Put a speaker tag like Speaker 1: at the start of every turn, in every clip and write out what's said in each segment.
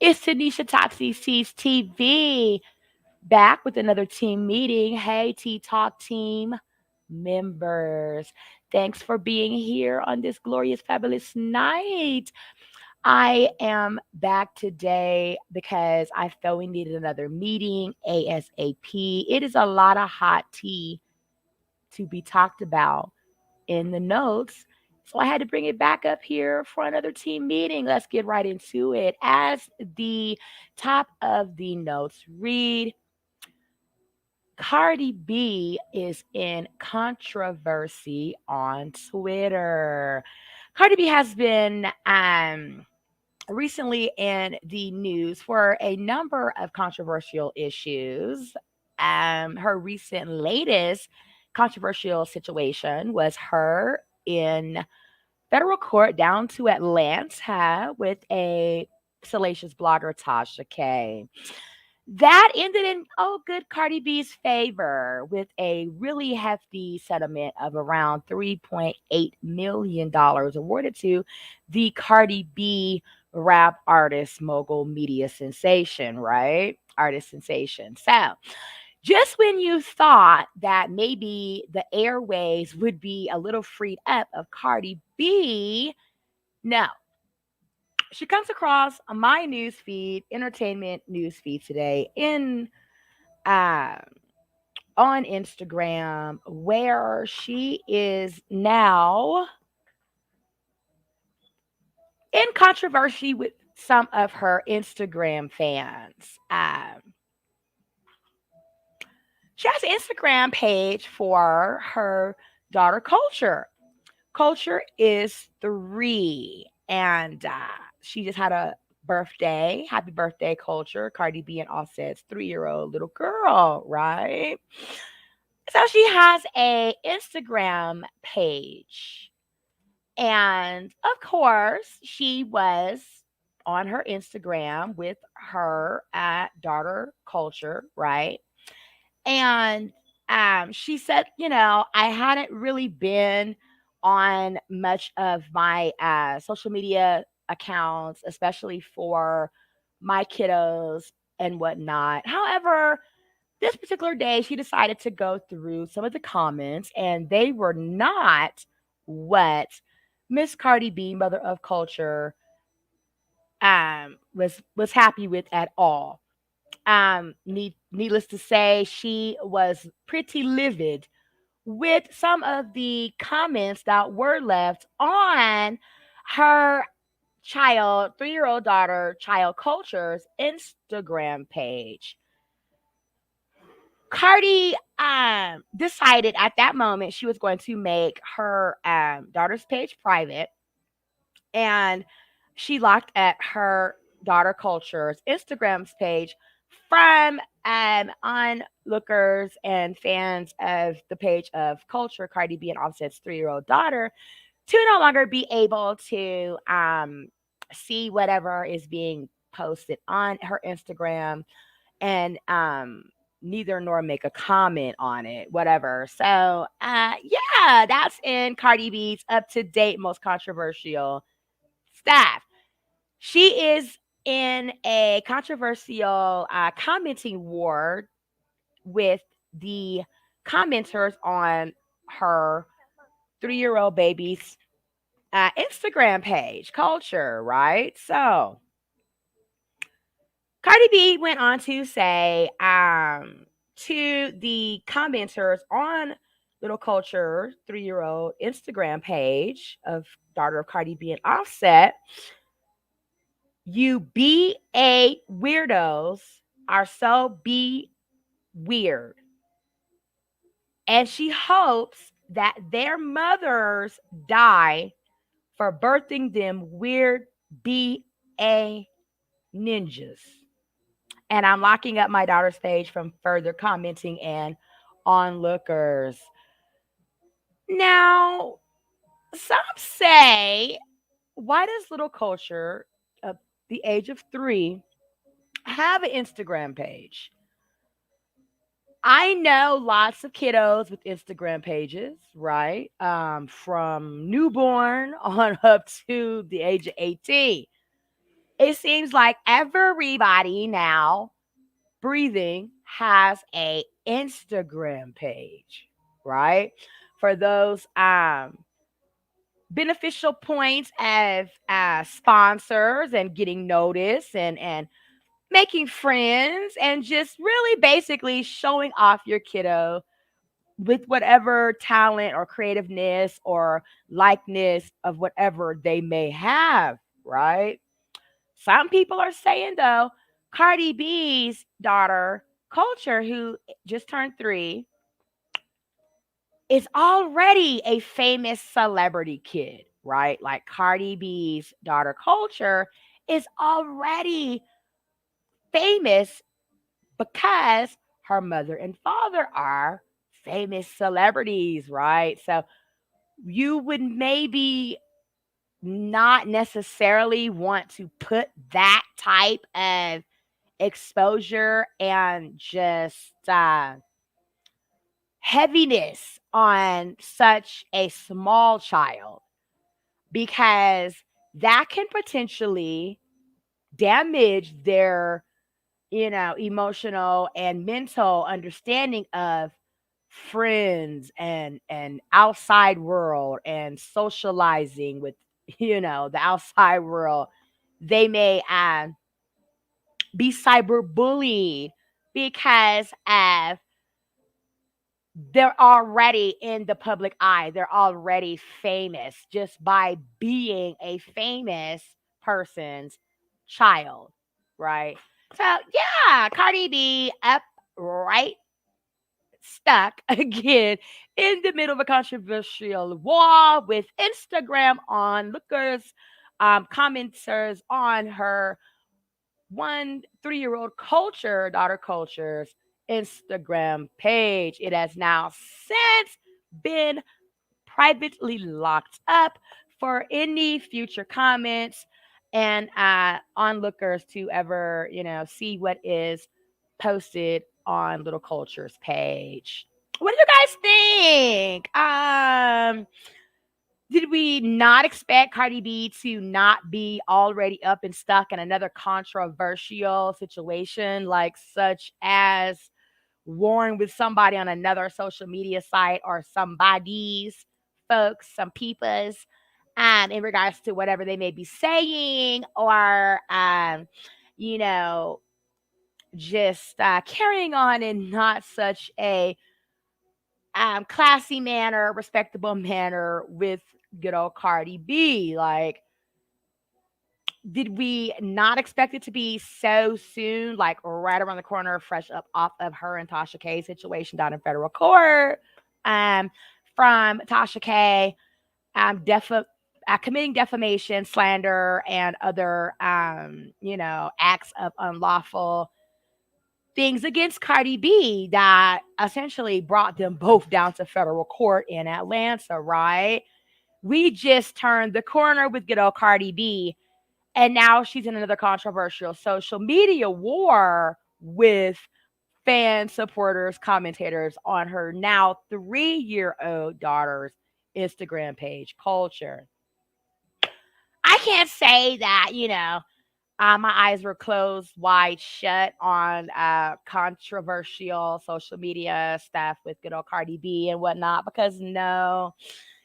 Speaker 1: It's Tanisha Topsy Sees TV back with another team meeting. Hey, T Talk team members. Thanks for being here on this glorious, fabulous night. I am back today because I felt we needed another meeting ASAP. It is a lot of hot tea to be talked about in the notes. So I had to bring it back up here for another team meeting. Let's get right into it. As the top of the notes read, Cardi B is in controversy on Twitter. Cardi B has been recently in the news for a number of controversial issues. Her recent latest controversial situation was her in federal court down to Atlanta with a salacious blogger, Tasha K. That ended in, oh, good Cardi B's favor with a really hefty settlement of around $3.8 million awarded to the Cardi B rap artist, mogul, media sensation, right? Artist sensation. So, just when you thought that maybe the airways would be a little freed up of Cardi B, no, she comes across my news feed, entertainment news feed today in uh, on Instagram, where she is now in controversy with some of her Instagram fans. She has an Instagram page for her daughter, Culture. Culture is 3, and she just had a birthday. Happy birthday, Culture. Cardi B and Offset's 3-year-old little girl, right? So she has a Instagram page. And of course, she was on her Instagram with her daughter, Culture, right? And she said, I hadn't really been on much of my social media accounts, especially for my kiddos and whatnot. However, this particular day, she decided to go through some of the comments, and they were not what Miss Cardi B, Mother of Culture, was happy with at all. Needless to say, she was pretty livid with some of the comments that were left on her child, 3-year-old daughter, Child Culture's Instagram page. Cardi decided at that moment she was going to make her daughter's page private, and she locked at her daughter Culture's Instagram's page from onlookers and fans of the page of Culture, Cardi B and Offset's 3-year-old daughter, to no longer be able to see whatever is being posted on her Instagram, and neither nor make a comment on it, whatever. So yeah, that's in Cardi B's up to date most controversial stuff. She is in a controversial commenting war with the commenters on her 3-year-old baby's Instagram page, Culture, right? So Cardi B went on to say to the commenters on Little Culture 3-year-old Instagram page of daughter of Cardi B and Offset, you BA weirdos are so be weird. And she hopes that their mothers die for birthing them weird BA ninjas. And I'm locking up my daughter's page from further commenting and onlookers. Now, some say, why does Little Culture, at the age of 3, have an Instagram page? I know lots of kiddos with Instagram pages, right? From newborn on up to the age of 18. It seems like everybody now breathing has a Instagram page, right? For those beneficial points of sponsors and getting noticed and making friends and just really basically showing off your kiddo with whatever talent or creativeness or likeness of whatever they may have, right? Some people are saying though, Cardi B's daughter, Culture, who just turned 3, is already a famous celebrity kid, right? Like Cardi B's daughter, Culture, is already famous because her mother and father are famous celebrities, right? So you would maybe not necessarily want to put that type of exposure and just heaviness on such a small child because that can potentially damage their emotional and mental understanding of friends and outside world and socializing with the outside world. They may be cyberbullied because of they're already in the public eye. They're already famous just by being a famous person's child, right? So yeah, Cardi B up right stuck again in the middle of a controversial war with Instagram onlookers, commenters on her 3-year-old daughter Culture's Instagram page. It has now since been privately locked up for any future comments and onlookers to ever, see what is posted on Little Culture's page. What do you guys think? Did we not expect Cardi B to not be already up and stuck in another controversial situation, like such as warring with somebody on another social media site or somebody's folks, some people's, in regards to whatever they may be saying or, you know, just carrying on in not such a classy manner, respectable manner with good old Cardi B. Like, did we not expect it to be so soon, like right around the corner, fresh up off of her and Tasha K's situation down in federal court? Um, from Tasha K, committing defamation, slander, and other, acts of unlawful things against Cardi B that essentially brought them both down to federal court in Atlanta, right? We just turned the corner with good old Cardi B, and now she's in another controversial social media war with fans, supporters, commentators on her now 3-year-old daughter's Instagram page, Culture. I can't say that, my eyes were closed wide shut on controversial social media stuff with good old Cardi B and whatnot, because no,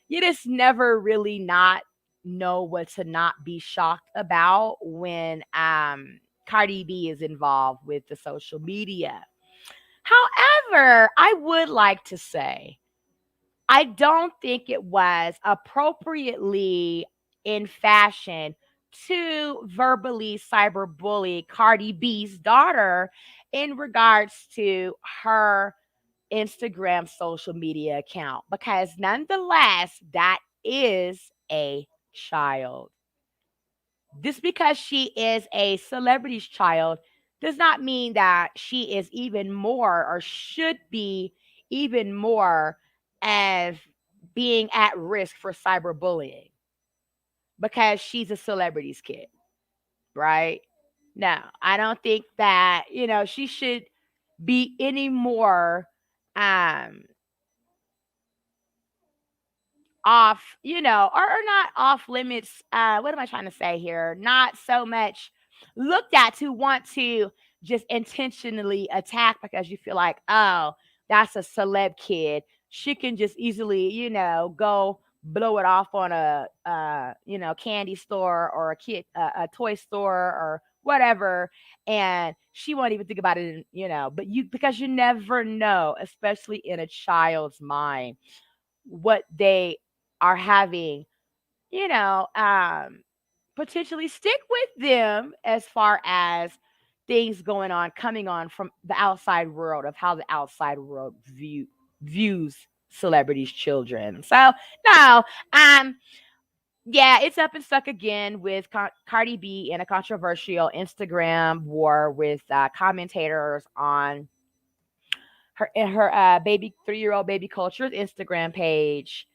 Speaker 1: you just never really not know what to not be shocked about when Cardi B is involved with the social media. However, I would like to say I don't think it was appropriately in fashion to verbally cyberbully Cardi B's daughter in regards to her Instagram social media account, because nonetheless, that is a child. Just because she is a celebrity's child does not mean that she is even more or should be even more as being at risk for cyberbullying because she's a celebrity's kid, right? No, I don't think that, she should be any more um off, or not off limits. What am I trying to say here? Not so much. looked at to want to just intentionally attack because you feel like, oh, that's a celeb kid. She can just easily, go blow it off on a, candy store or a toy store or whatever, and she won't even think about it. But because you never know, especially in a child's mind, what they are having, you know, um, potentially stick with them as far as things going on, coming on from the outside world of how the outside world views celebrities' children. So no, um, yeah, it's up and stuck again with Cardi B in a controversial Instagram war with commentators on her baby 3-year-old baby culture's Instagram page.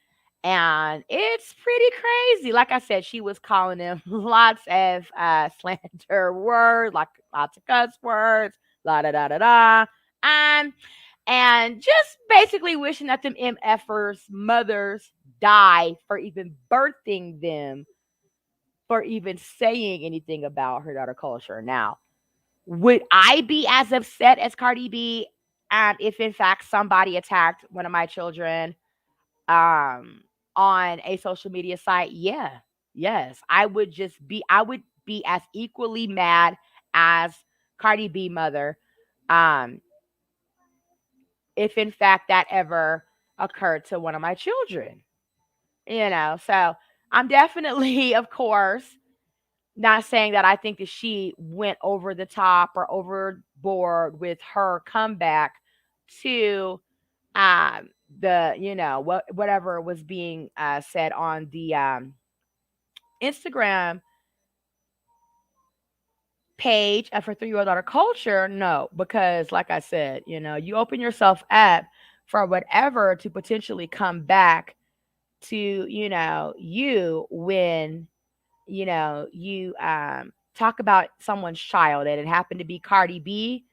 Speaker 1: And it's pretty crazy. Like I said, she was calling them lots of slander words, like lots of cuss words, la da da da da. Um, and just basically wishing that them MFers mothers die for even birthing them, for even saying anything about her daughter culture. Now, would I be as upset as Cardi B if in fact somebody attacked one of my children um on a social media site? Yeah. Yes. I would be as equally mad as Cardi B mother um if in fact that ever occurred to one of my children. So I'm definitely, of course, not saying that I think that she went over the top or overboard with her comeback to um the whatever was being said on the Instagram page of her 3-year-old daughter culture. No, because like I said, you open yourself up for whatever to potentially come back to you when you talk about someone's child, and it happened to be Cardi B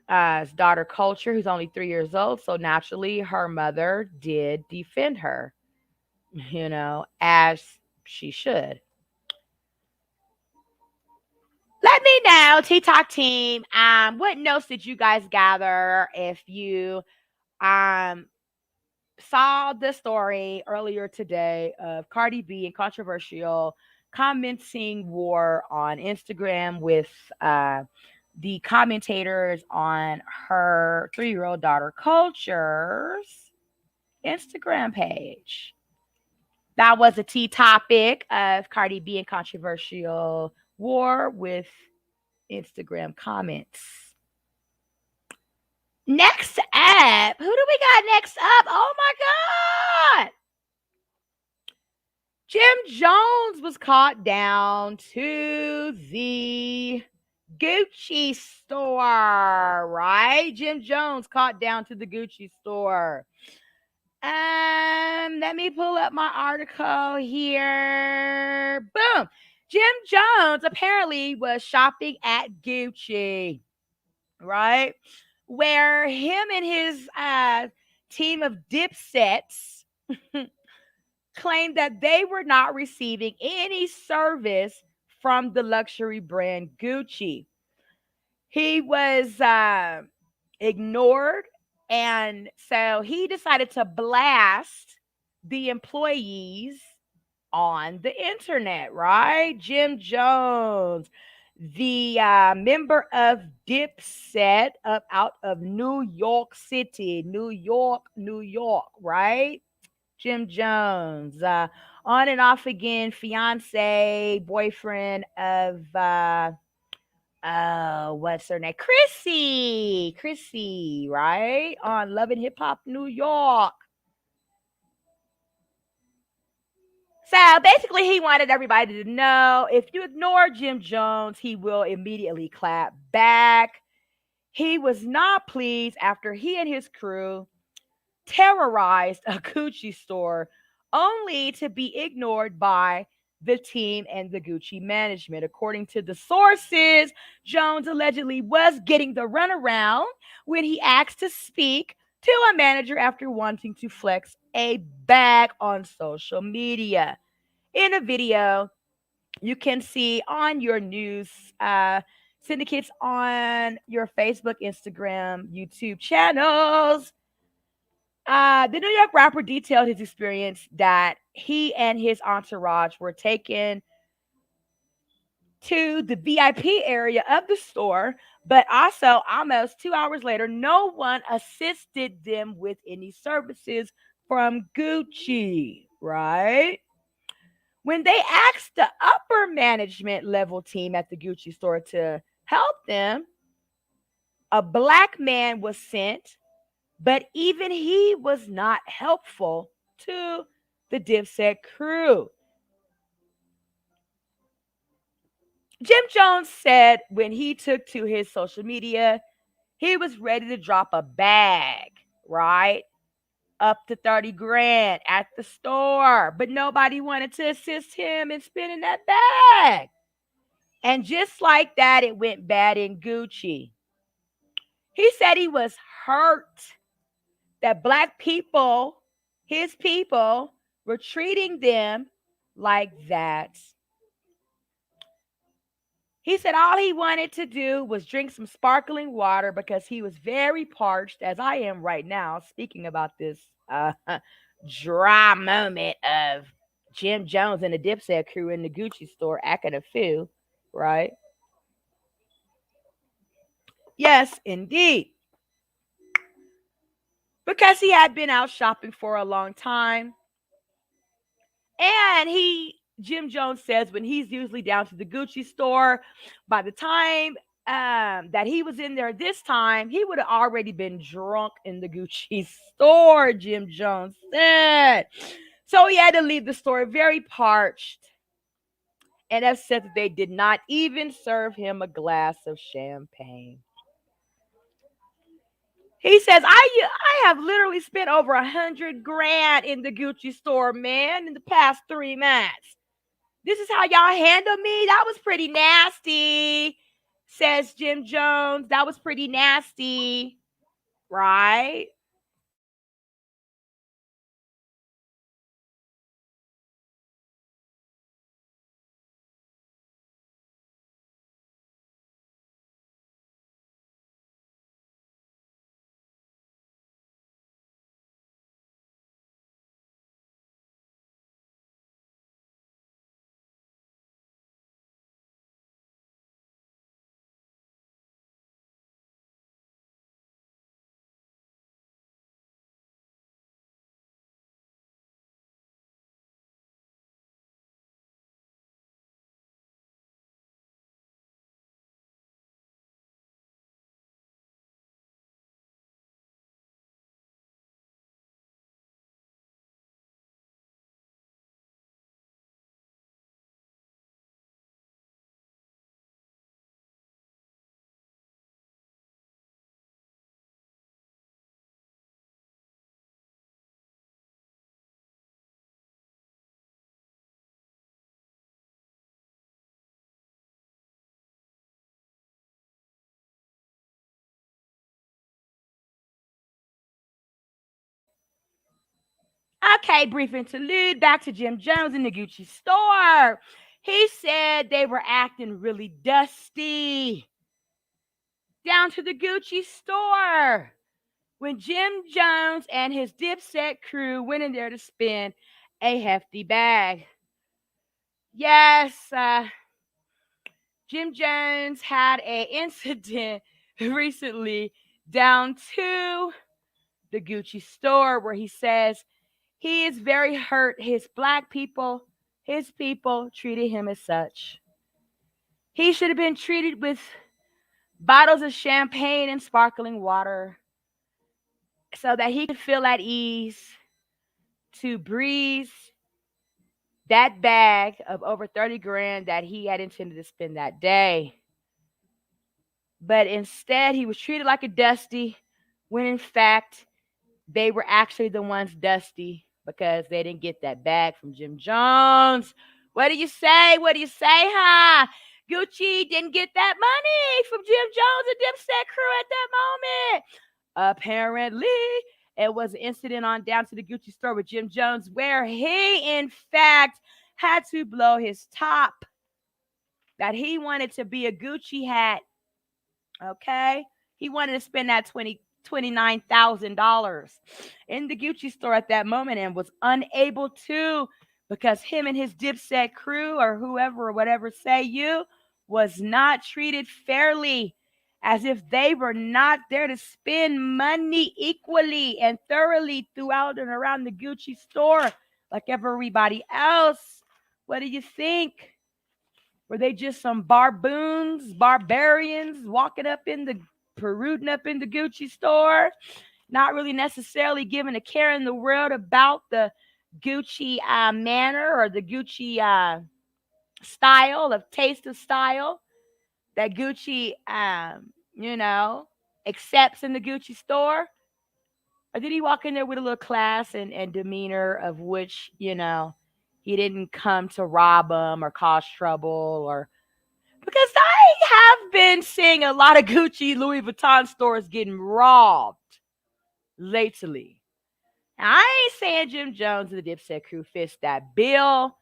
Speaker 1: daughter culture, who's only 3 years old. So naturally, her mother did defend her, as she should. Let me know, TikTok team. What notes did you guys gather if you um saw the story earlier today of Cardi B and controversial commenting war on Instagram with the commentators on her 3-year-old daughter Culture's Instagram page? That was a tea topic of Cardi B and controversial war with Instagram comments. Next up, who do we got next up? Oh my God. Jim Jones was caught down to the Gucci store, right? Jim Jones caught down to the Gucci store. Let me pull up my article here. Boom. Jim Jones apparently was shopping at Gucci, right? Where him and his team of dipsets claimed that they were not receiving any service from the luxury brand Gucci. He was ignored, and so he decided to blast the employees on the internet, right? Jim Jones, the member of Dipset up out of New York City, New York, right? Jim Jones, on and off again, fiance, boyfriend of what's her name? Chrissy, right? On Love and Hip Hop New York. So basically, he wanted everybody to know if you ignore Jim Jones, he will immediately clap back. He was not pleased after he and his crew terrorized a Gucci store only to be ignored by the team and the Gucci management. According to the sources, Jones allegedly was getting the runaround when he asked to speak to a manager after wanting to flex a bag on social media. In a video, You can see on your news syndicates on your Facebook, Instagram, YouTube channels. The New York rapper detailed his experience that he and his entourage were taken to the VIP area of the store, but also almost 2 hours later, no one assisted them with any services from Gucci, right? When they asked the upper management level team at the Gucci store to help them, a black man was sent, but even he was not helpful to the Dipset crew. Jim Jones said when he took to his social media, he was ready to drop a bag, right? Up to 30 grand at the store, but nobody wanted to assist him in spending that bag. And just like that, it went bad in Gucci. He said he was hurt that black people, his people, were treating them like that. He said all he wanted to do was drink some sparkling water because he was very parched, as I am right now, speaking about this dry moment of Jim Jones and the Dipset crew in the Gucci store acting a fool, right? Yes, indeed. Because he had been out shopping for a long time. And Jim Jones says when he's usually down to the Gucci store, by the time that he was in there this time, he would have already been drunk in the Gucci store, Jim Jones said. So he had to leave the store very parched and upset that they did not even serve him a glass of champagne. He says, I have literally spent over 100 grand in the Gucci store, man, in the past 3 months. This is how y'all handle me? That was pretty nasty, says Jim Jones. That was pretty nasty, right? Okay, brief interlude. Back to Jim Jones in the Gucci store. He said they were acting really dusty down to the Gucci store when Jim Jones and his Dipset crew went in there to spend a hefty bag. Yes, Jim Jones had an incident recently down to the Gucci store where he says he is very hurt his people treated him as such. He should have been treated with bottles of champagne and sparkling water so that he could feel at ease to breathe that bag of over 30 grand that he had intended to spend that day. But instead, he was treated like a dusty when in fact they were actually the ones dusty because they didn't get that bag from Jim Jones. What do you say? What do you say, huh? Gucci didn't get that money from Jim Jones and Dipset crew at that moment. Apparently, it was an incident on down to the Gucci store with Jim Jones where he, in fact, had to blow his top that he wanted to be a Gucci hat. Okay. He wanted to spend that $29,000 in the Gucci store at that moment and was unable to because him and his Dipset crew or whoever or whatever say you was not treated fairly, as if they were not there to spend money equally and thoroughly throughout and around the Gucci store like everybody else. What do you think? Were they just some barbarians walking up in the peruding up in the Gucci store, not really necessarily giving a care in the world about the Gucci manner or the Gucci style of taste of style that Gucci, you know, accepts in the Gucci store? Or did he walk in there with a little class and demeanor of which, he didn't come to rob them or cause trouble or because I have been seeing a lot of Gucci, Louis Vuitton stores getting robbed lately. Now, I ain't saying Jim Jones and the Dipset crew fist that bill.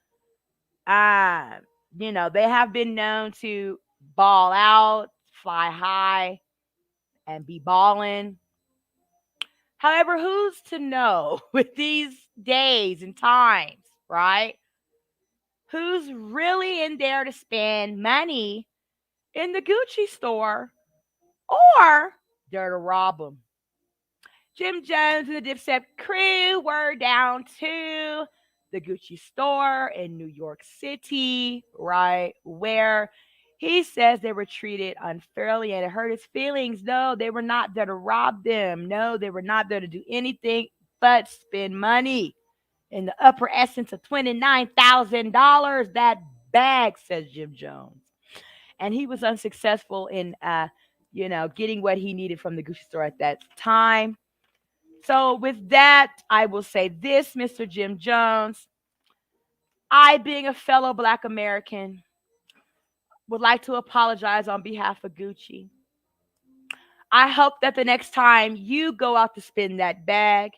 Speaker 1: Uh, they have been known to ball out, fly high, and be balling. However, who's to know with these days and times, right? Who's really in there to spend money in the Gucci store or there to rob them? Jim Jones and the Dipset crew were down to the Gucci store in New York City, right? Where he says they were treated unfairly and it hurt his feelings. No, they were not there to rob them. No, they were not there to do anything but spend money in the upper essence of $29,000. That bag, says Jim Jones. And he was unsuccessful in, getting what he needed from the Gucci store at that time. So, with that, I will say this, Mr. Jim Jones. I, being a fellow Black American, would like to apologize on behalf of Gucci. I hope that the next time you go out to spend that bag,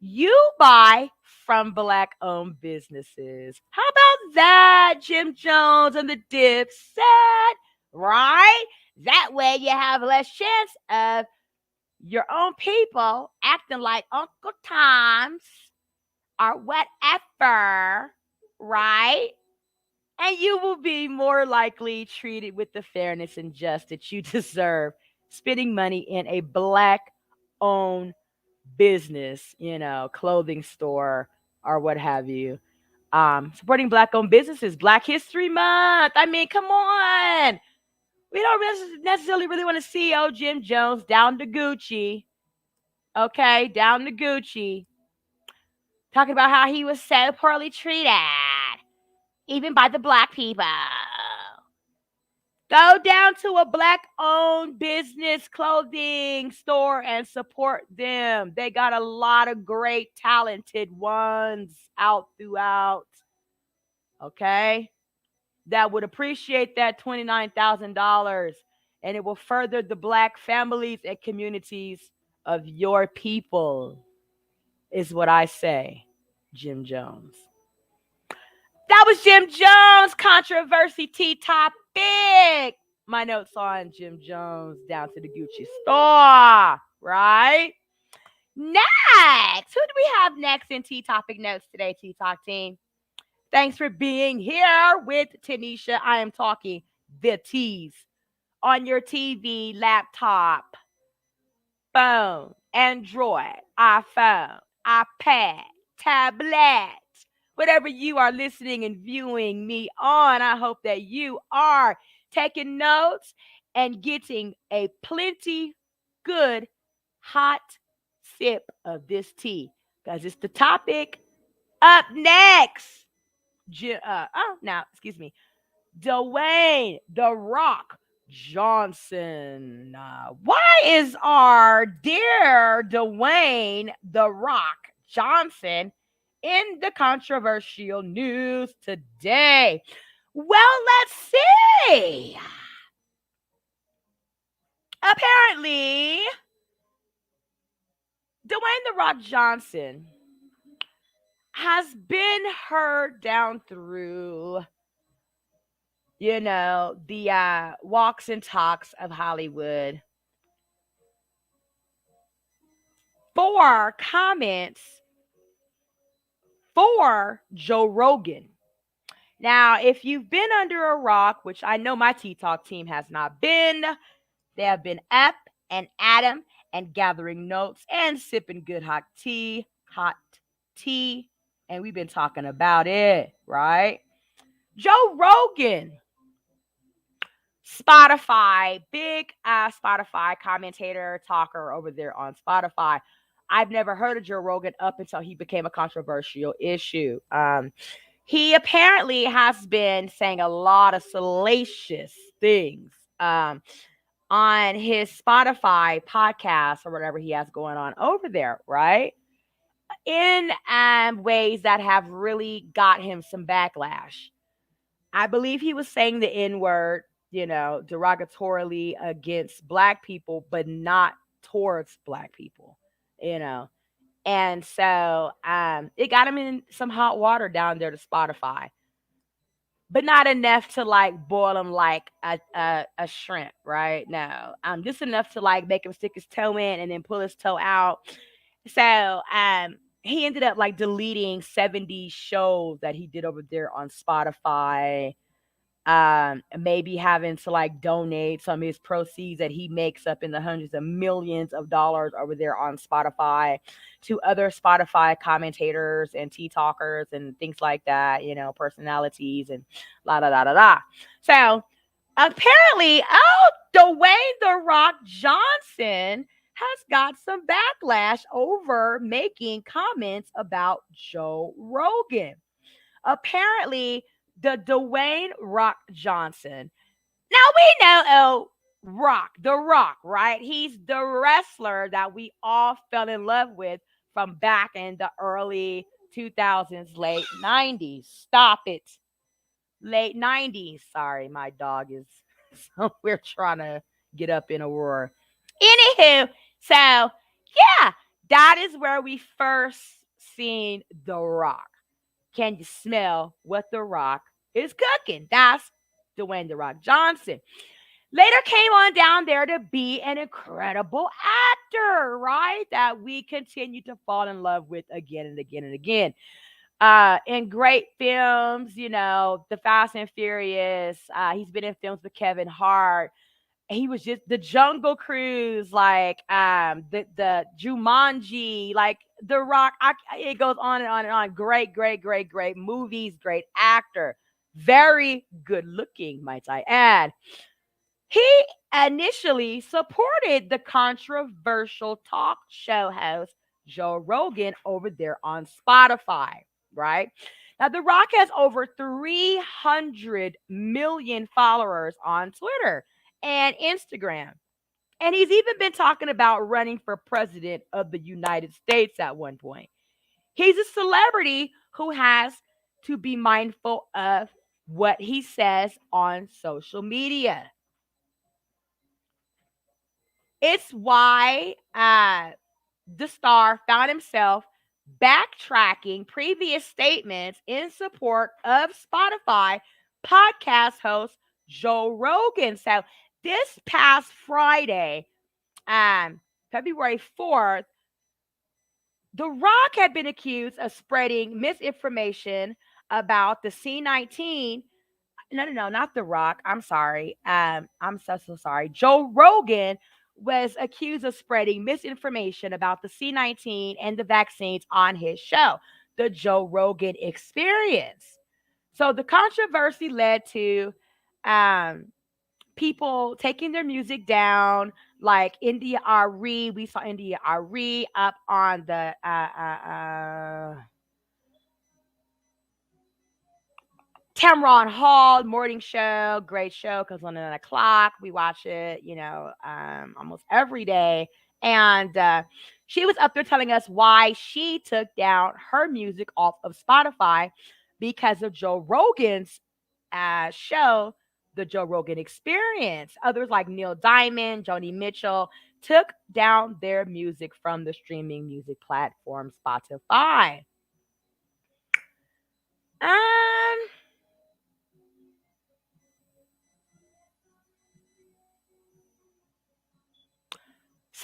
Speaker 1: you buy from Black owned businesses. How about that, Jim Jones and the Dipset? Right? That way you have less chance of your own people acting like Uncle Tom's or whatever, right? And you will be more likely treated with the fairness and justice you deserve, spending money in a Black owned business, clothing store or what have you. Supporting Black owned businesses, Black History Month. I mean, come on. We don't necessarily really want to see old Jim Jones down to Gucci. Okay, down to Gucci. Talking about how he was so poorly treated, even by the Black people. Go down to a Black owned business clothing store and support them. They got a lot of great, talented ones out throughout. Okay? That would appreciate that $29,000 and it will further the Black families and communities of your people, is what I say, Jim Jones. That was Jim Jones, Controversy Tea Topic. My notes on Jim Jones down to the Gucci store, right? Next, who do we have next in Tea Topic Notes today, Tea Talk team? Thanks for being here with Tanisha. I am talking the teas on your TV, laptop, phone, Android, iPhone, iPad, tablet, whatever you are listening and viewing me on. I hope that you are taking notes and getting a plenty good hot sip of this tea because it's the topic up next. Dwayne "The Rock" Johnson. Why is our dear Dwayne "The Rock" Johnson in the controversial news today? Well, let's see. Apparently, Dwayne "The Rock" Johnson has been heard down through the walks and talks of Hollywood for comments for Joe Rogan. Now, if you've been under a rock, which I know my Tea Talk team has not been, they have been up and at 'em and gathering notes and sipping good hot tea, and we've been talking about it, right? Joe Rogan, Spotify, big Spotify commentator, talker over there on Spotify. I've never heard of Joe Rogan up until he became a controversial issue. He apparently has been saying a lot of salacious things on his Spotify podcast or whatever he has going on over there, right? In ways that have really got him some backlash. I believe he was saying the N word, derogatorily against Black people, but not towards Black people, you know. And so it got him in some hot water down there to Spotify, but not enough to like boil him like a shrimp, right? No, just enough to like make him stick his toe in and then pull his toe out. So he ended up like deleting 70 shows that he did over there on Spotify, maybe having to like donate some of his proceeds that he makes up in the hundreds of millions of dollars over there on Spotify to other Spotify commentators and tea talkers and things like that, personalities and la da da da da. So apparently, Dwayne the Rock Johnson has got some backlash over making comments about Joe Rogan. Apparently, the Dwayne Rock Johnson. Now we know, The Rock, right? He's the wrestler that we all fell in love with from back in the early 2000s, late 90s. Stop it. Late 90s. Sorry, my dog is somewhere trying to get up in a roar. Anywho, so yeah, that is where we first seen The Rock. Can you smell what The Rock is cooking? That's Dwayne The Rock Johnson. Later came on down there to be an incredible actor, right? That we continue to fall in love with again and again and again. In great films, The Fast and Furious. He's been in films with Kevin Hart. He was just the Jungle Cruise, like the Jumanji, like The Rock. It goes on and on and on. Great, great, great, great movies. Great actor. Very good looking, might I add. He initially supported the controversial talk show host Joe Rogan over there on Spotify, right? Now, The Rock has over 300 million followers on Twitter and Instagram. And he's even been talking about running for president of the United States at one point. He's a celebrity who has to be mindful of what he says on social media. It's why the star found himself backtracking previous statements in support of Spotify podcast host Joe Rogan. So this past Friday, February 4th, The Rock had been accused of spreading misinformation about the C-19. No, not The Rock. I'm sorry. I'm so sorry. Joe Rogan was accused of spreading misinformation about the C-19 and the vaccines on his show, The Joe Rogan Experience. So the controversy led to people taking their music down, like India Ari. We saw India Ari up on the Tamron Hall morning show, great show because on 9 o'clock we watch it, almost every day. And she was up there telling us why she took down her music off of Spotify because of Joe Rogan's show, The Joe Rogan Experience. Others like Neil Diamond, Joni Mitchell took down their music from the streaming music platform Spotify. Um,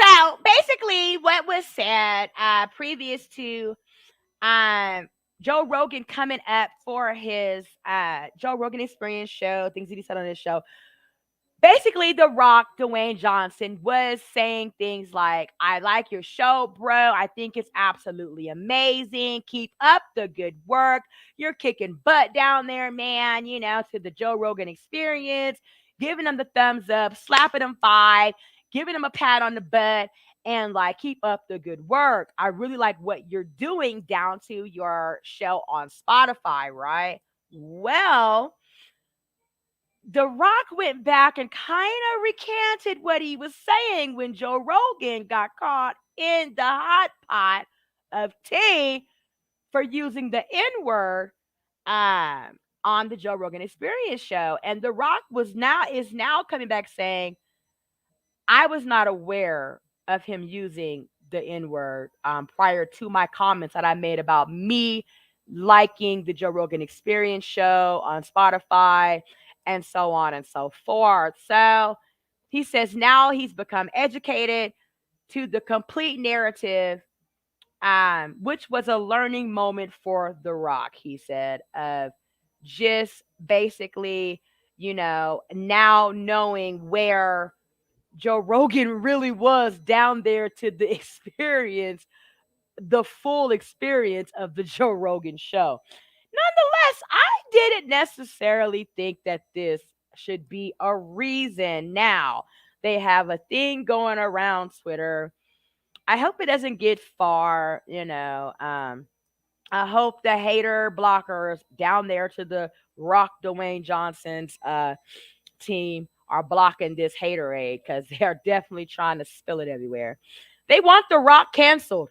Speaker 1: So basically, what was said previous to um, Joe Rogan coming up for his Joe Rogan Experience show, things that he said on his show. Basically, The Rock, Dwayne Johnson, was saying things like, I like your show, bro. I think it's absolutely amazing. Keep up the good work. You're kicking butt down there, man, to the Joe Rogan Experience, giving him the thumbs up, slapping him five, giving him a pat on the butt, and like, keep up the good work. I really like what you're doing down to your show on Spotify, right? Well, the Rock went back and kind of recanted what he was saying when Joe Rogan got caught in the hot pot of tea for using the N word on the Joe Rogan Experience show. And The Rock is now coming back saying, I was not aware of him using the N word prior to my comments that I made about me liking the Joe Rogan Experience show on Spotify and so on and so forth. So he says now he's become educated to the complete narrative, which was a learning moment for The Rock, he said, of just basically, now knowing where Joe Rogan really was down there to the experience, the full experience of the Joe Rogan show. Nonetheless, I didn't necessarily think that this should be a reason. Now, they have a thing going around Twitter. I hope it doesn't get far. I hope the hater blockers down there to the Rock Dwayne Johnson's team are blocking this haterade because they are definitely trying to spill it everywhere. They want The Rock canceled.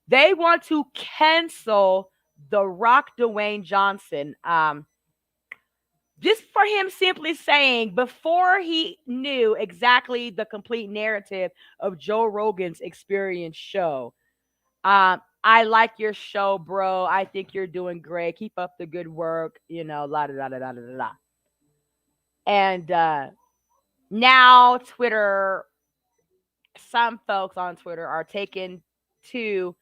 Speaker 1: They want to cancel The Rock Dwayne Johnson. Just for him simply saying before he knew exactly the complete narrative of Joe Rogan's Experience show. I like your show, bro. I think you're doing great. Keep up the good work. La da da da da da da. And now Twitter, some folks on Twitter are taken to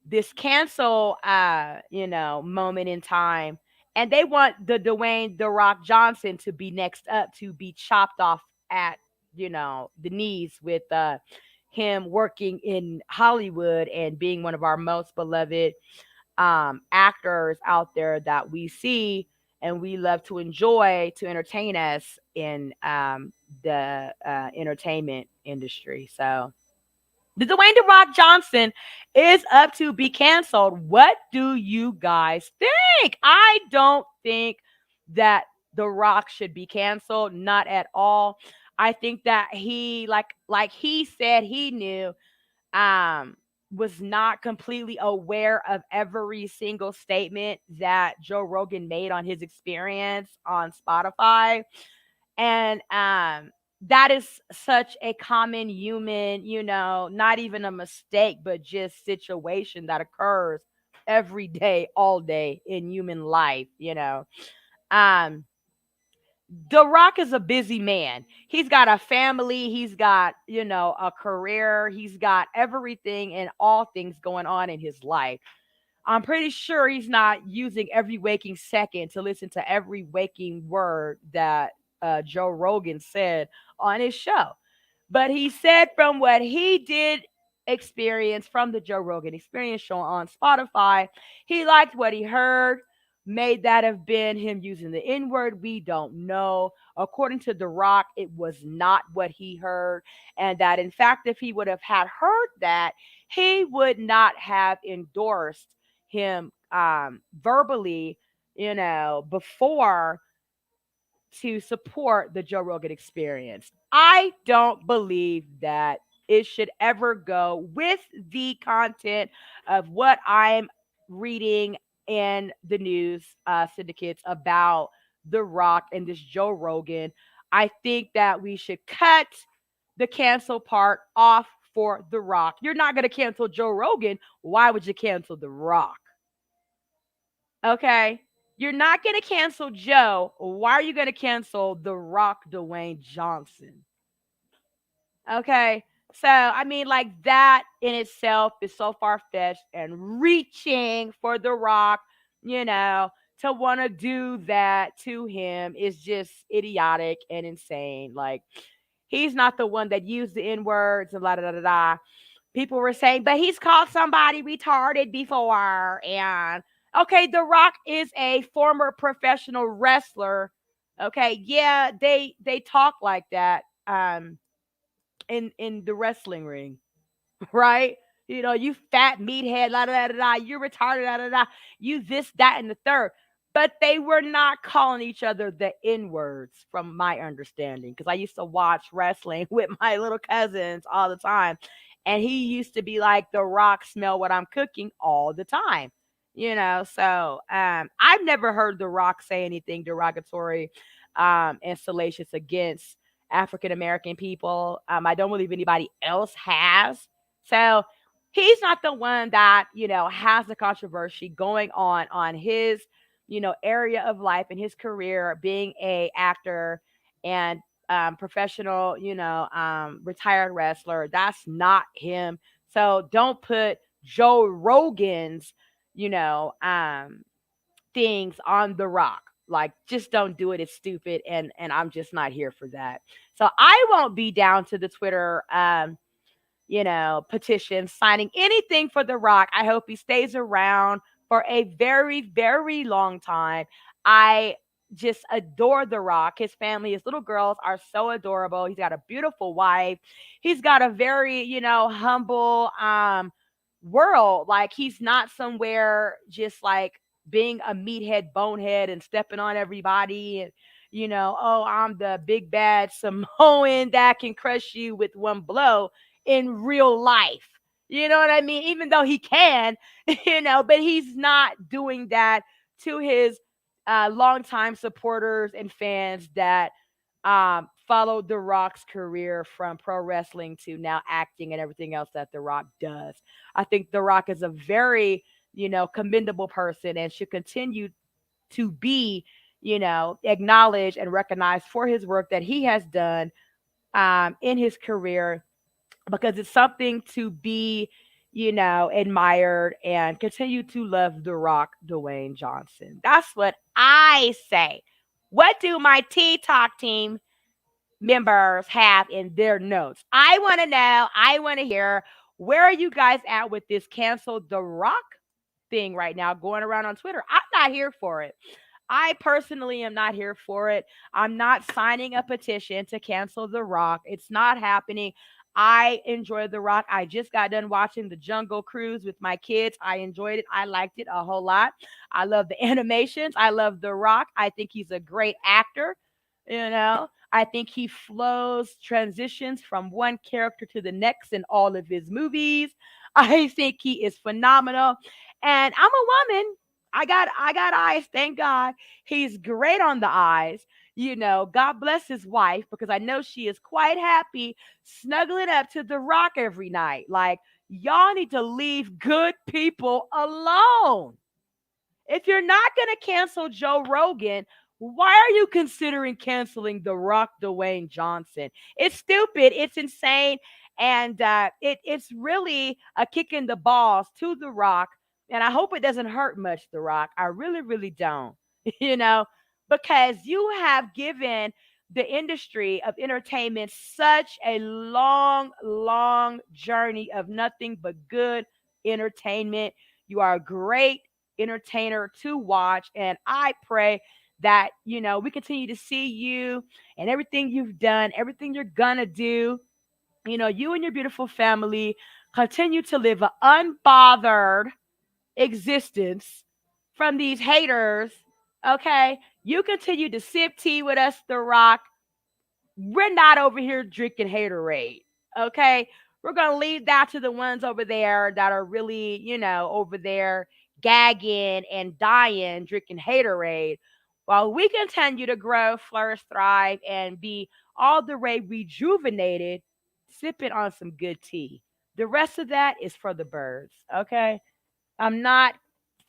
Speaker 1: this cancel moment in time, and they want the Dwayne The Rock Johnson to be next up to be chopped off at the knees with him working in Hollywood and being one of our most beloved actors out there that we see and we love to enjoy to entertain us in the entertainment industry. So the Dwayne The Rock Johnson is up to be canceled. What do you guys think? I don't think that The Rock should be canceled. Not at all. I think that he, like he said, he knew, um was not completely aware of every single statement that Joe Rogan made on his experience on Spotify. And that is such a common human, not even a mistake, but just situation that occurs every day, all day in human life. Um, The Rock is a busy man. He's got a family, he's got, a career, he's got everything and all things going on in his life. I'm pretty sure he's not using every waking second to listen to every waking word that Joe Rogan said on his show. But he said from what he did experience from the Joe Rogan Experience show on Spotify, he liked what he heard. May that have been him using the N word? We don't know. According to The Rock, it was not what he heard. And that, in fact, if he would have had heard that, he would not have endorsed him verbally, before to support the Joe Rogan Experience. I don't believe that it should ever go with the content of what I'm reading in the news syndicates about The Rock and this Joe Rogan. I think that we should cut the cancel part off for The Rock. You're not going to cancel Joe Rogan. Why would you cancel The Rock? Okay. You're not going to cancel Joe. Why are you going to cancel The Rock Dwayne Johnson? Okay. So, I mean, like that in itself is so far fetched and reaching for The Rock, you know, to want to do that to him is just idiotic and insane. Like, he's not the one that used the N words and la da da da da. People were saying, but he's called somebody retarded before. And okay, The Rock is a former professional wrestler. Okay, yeah, they talk like that in the wrestling ring, right? You know, you fat meathead, la da da da, you're retarded, la da da, you this, that, and the third. But they were not calling each other the N words, from my understanding, because I used to watch wrestling with my little cousins all the time, and he used to be like, "The Rock, smell what I'm cooking," all the time. You know, so I've never heard The Rock say anything derogatory and salacious against African American people. I don't believe anybody else has. So he's not the one that, has the controversy going on his, area of life and his career being a actor and professional, retired wrestler. That's not him. So don't put Joe Rogan's, you know, um, things on The Rock. Like, just don't do it. It's stupid, and I'm just not here for that. So I won't be down to the Twitter petition, signing anything for The Rock. I hope he stays around for a very, very long time. I just adore The Rock. His family, his little girls are so adorable. He's got a beautiful wife. He's got a very, humble world. Like, he's not somewhere just like being a meathead, bonehead, and stepping on everybody. And, oh, I'm the big bad Samoan that can crush you with one blow in real life. You know what I mean? Even though he can, but he's not doing that to his longtime supporters and fans that followed The Rock's career from pro wrestling to now acting and everything else that The Rock does. I think The Rock is a very, commendable person and should continue to be, acknowledged and recognized for his work that he has done in his career, because it's something to be, admired, and continue to love The Rock, Dwayne Johnson. That's what I say. What do my T Talk team members have in their notes? I want to know. I want to hear, where are you guys at with this cancel The Rock thing right now going around on Twitter? I'm not here for it. I personally am not here for it. I'm not signing a petition to cancel The Rock. It's not happening. I enjoy The Rock. I just got done watching The Jungle Cruise with my kids. I enjoyed it. I liked it a whole lot. I love the animations. I love The Rock. I think he's a great actor. I think he flows, transitions from one character to the next in all of his movies. I think he is phenomenal. And I'm a woman. I got eyes, thank God. He's great on the eyes. God bless his wife, because I know she is quite happy snuggling up to The Rock every night. Like, y'all need to leave good people alone. If you're not going to cancel Joe Rogan, why are you considering canceling The Rock, Dwayne Johnson? It's stupid. It's insane. And it's really a kick in the balls to The Rock. And I hope it doesn't hurt much, The Rock. I really, really don't, you know, because you have given the industry of entertainment such a long, long journey of nothing but good entertainment. You are a great entertainer to watch. And I pray that, we continue to see you and everything you've done, everything you're gonna do. You and your beautiful family continue to live an unbothered existence from these haters. Okay. You continue to sip tea with us, The Rock. We're not over here drinking haterade. Okay. We're going to leave that to the ones over there that are really, over there gagging and dying, drinking haterade, while we continue to grow, flourish, thrive, and be all the way rejuvenated, sipping on some good tea. The rest of that is for the birds. Okay. I'm not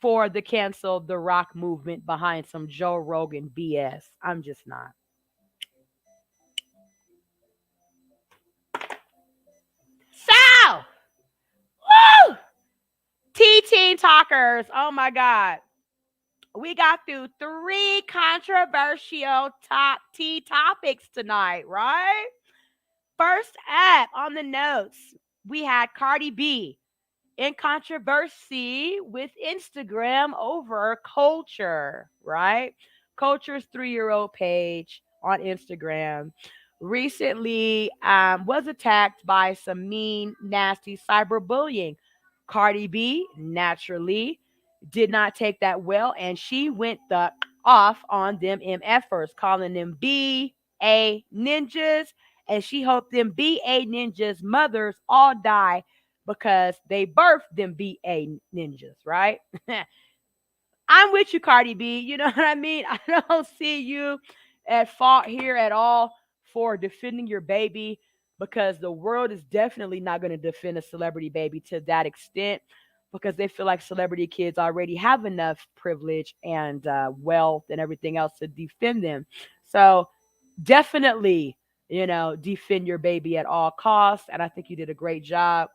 Speaker 1: for the cancel The Rock movement behind some Joe Rogan BS. I'm just not. teen talkers. Oh my God. We got through 3 controversial top tea topics tonight, right? First up on the notes, we had Cardi B in controversy with Instagram over Culture, right? Culture's 3-year-old page on Instagram recently was attacked by some mean, nasty cyberbullying. Cardi B naturally did not take that well, and she went the off on them MFers, calling them BA ninjas, and she hoped them BA ninjas mothers all die because they birthed them BA ninjas, right? I'm with you, Cardi B. You know what I mean? I don't see you at fault here at all for defending your baby, because the world is definitely not going to defend a celebrity baby to that extent, because they feel like celebrity kids already have enough privilege and wealth and everything else to defend them. So definitely, defend your baby at all costs. And I think you did a great job.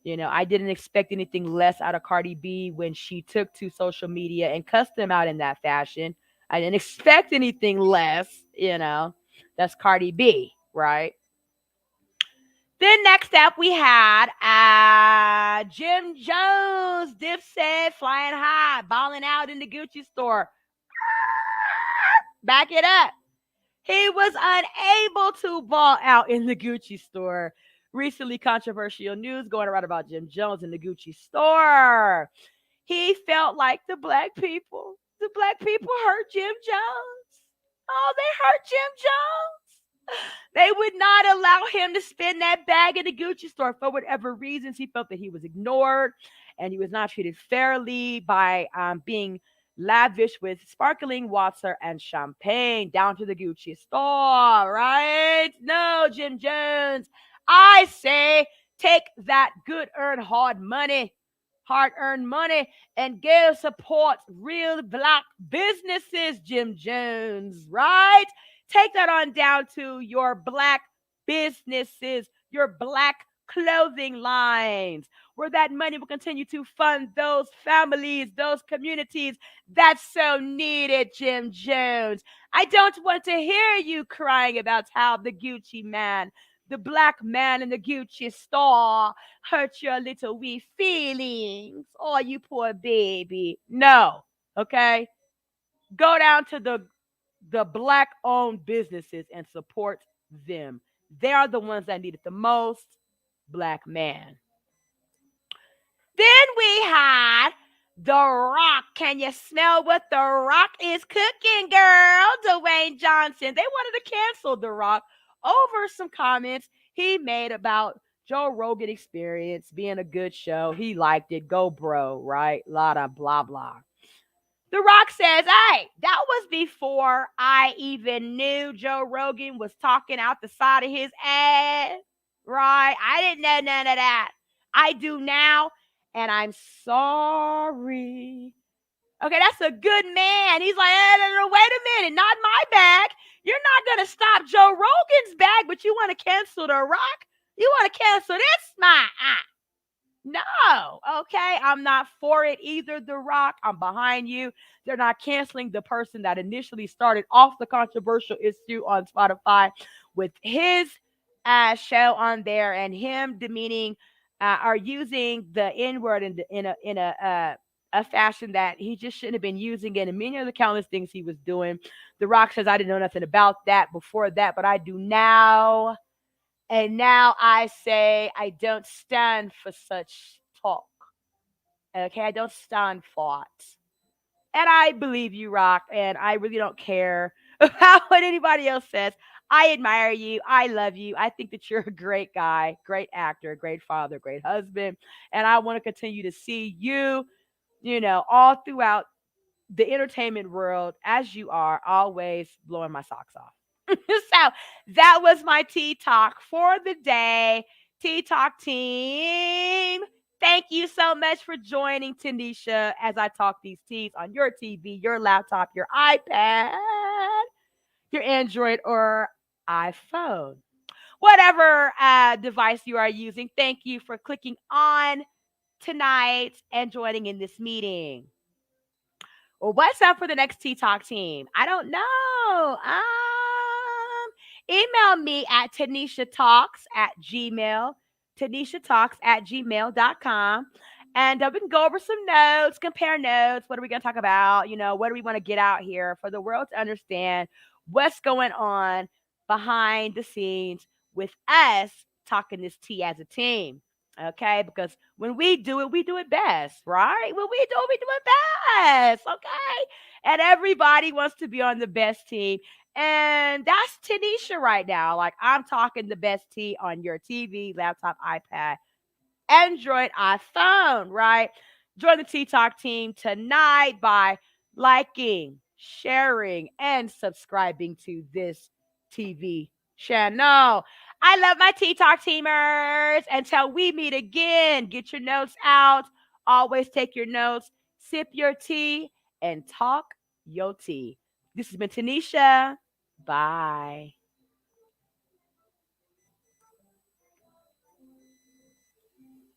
Speaker 1: I didn't expect anything less out of Cardi B when she took to social media and cussed them out in that fashion. I didn't expect anything less. That's Cardi B, right? Then next up we had Jim Jones, Dipset, flying high, balling out in the Gucci store. Back it up. He was unable to ball out in the Gucci store. Recently, controversial news going around about Jim Jones in the Gucci store. He felt like the black people hurt Jim Jones. Oh, they hurt Jim Jones. They would not allow him to spend that bag in the Gucci store for whatever reasons. He felt that he was ignored and he was not treated fairly by being lavish with sparkling water and champagne down to the Gucci store, right? No, Jim Jones. I say take that hard earned money, and go support real black businesses, Jim Jones, right? Take that on down to your black businesses, your black clothing lines, where that money will continue to fund those families, those communities that's so needed, Jim Jones. I don't want to hear you crying about how the Gucci man, the black man in the Gucci store, hurt your little wee feelings. Oh, you poor baby. No, okay? Go down to the black owned businesses and support them. They are the ones that need it the most. Black man. Then we had The Rock. Can you smell what The Rock is cooking, girl? DwayneJohnson. They wanted to cancel The Rock over some comments he made about Joe Rogan Experience being a good show. He liked it. Go, bro, right? Lot of blah, blah. The Rock says, hey, that was before I even knew Joe Rogan was talking out the side of his ass. Right? I didn't know none of that. I do now, and I'm sorry. Okay, that's a good man. He's like, no, wait a minute, not my bag. You're not going to stop Joe Rogan's bag, but you want to cancel The Rock? You want to cancel this? No, okay, I'm not for it either, The Rock. I'm behind you. They're not canceling the person that initially started off the controversial issue on Spotify with his show on there, and him demeaning or using the N word in a fashion that he just shouldn't have been using it, and many of the countless things he was doing. The Rock says, I didn't know nothing about that before that, but I do now. And now I say I don't stand for such talk. Okay, I don't stand for it. And I believe you, Rock, and I really don't care about what anybody else says. I admire you. I love you. I think that you're a great guy, great actor, great father, great husband. And I want to continue to see you, all throughout the entertainment world as you are, always blowing my socks off. So that was my tea talk for the day. Tea Talk team. Thank you so much for joining Tanisha as I talk these teas on your TV, your laptop, your iPad, your Android, or iPhone. Whatever device you are using, thank you for clicking on tonight and joining in this meeting. Well, what's up for the next Tea Talk team? I don't know. Email me at tanishatalks@gmail.com. And we can go over some notes, compare notes. What are we going to talk about? What do we want to get out here for the world to understand what's going on behind the scenes with us talking this tea as a team? Okay, because when we do it best, right? When we do it best, okay? And everybody wants to be on the best team. And that's Tanisha right now. Like, I'm talking the best tea on your TV, laptop, iPad, Android, iPhone, right? Join the Tea Talk team tonight by liking, sharing, and subscribing to this TV channel. I love my Tea Talk teamers. Until we meet again, get your notes out. Always take your notes, sip your tea, and talk your tea. This has been Tanisha. Bye.